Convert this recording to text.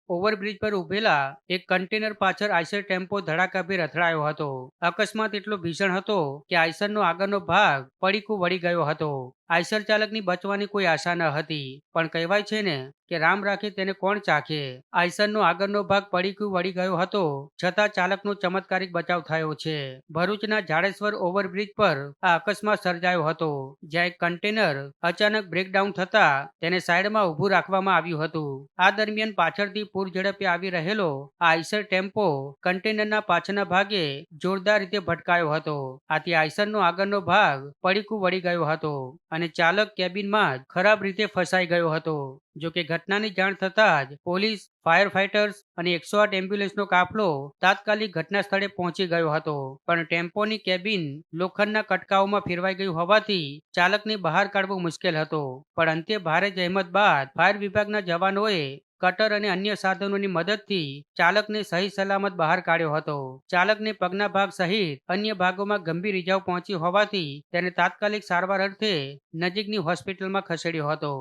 Overbridge પર ઉભેલા એક કન્ટેનર પાછળ આઈસર ટેમ્પો ધડાકાભેર અથડાયો હતો. અકસ્માત એટલો ભીષણ હતો કે આઈસરનો આગળનો ભાગ પડીકું વળી ગયો હતો. આઈસર ચાલકની બચવાની કોઈ આશા ન હતી, પણ કહેવાય છે ને કે રામ રાખે તેને કોણ ચાખે. આઈસરનો આગળનો ભાગ પડીકું વળી ગયો હતો, છતાં ચાલકનો ચમત્કારિક બચાવ થયો છે. ભરૂચના જાડેશ્વર ઓવરબ્રિજ પર આ અકસ્માત સર્જાયો હતો, જ્યાં એક કન્ટેનર અચાનક બ્રેકડાઉન થતા તેને સાઈડમાં ઊભું રાખવામાં આવ્યું હતું. આ દરમિયાન પાછળથી પૂર ઝડપે આવી રહેલો આ આઈસર ટેમ્પો કન્ટેનરના પાછળના ભાગે જોરદાર રીતે ભટકાયો હતો. આથી આઈસરનો આગળનો ભાગ પડીકું વળી ગયો હતો અને ચાલક કેબિનમાં જ ખરાબ રીતે ફસાઈ ગયો હતો. જો કે ઘટનાની જાણ થતાં જ પોલીસ, ફાયર ફાઇટર્સ અને 108 એમ્બ્યુલન્સનો કાફલો તાત્કાલિક ઘટના સ્થળે પહોંચી ગયો હતો. પણ ટેમ્પોની કેબિન લોખંડના કટકાઓમાં ફેરવાઈ ગયું હોવાથી ચાલકને બહાર કાઢવું મુશ્કેલ હતો. પણ અંતે ભારે જહેમત બાદ ફાયર વિભાગના જવાનોએ કટર અને અન્ય સાધનોની મદદથી ચાલકને સહી સલામત બહાર કાઢ્યો હતો. ચાલકને પગના ભાગ સહિત અન્ય ભાગોમાં ગંભીર ઇજાઓ પહોંચી હોવાથી તેને તાત્કાલિક સારવાર અર્થે નજીકની હોસ્પિટલમાં ખસેડ્યો હતો.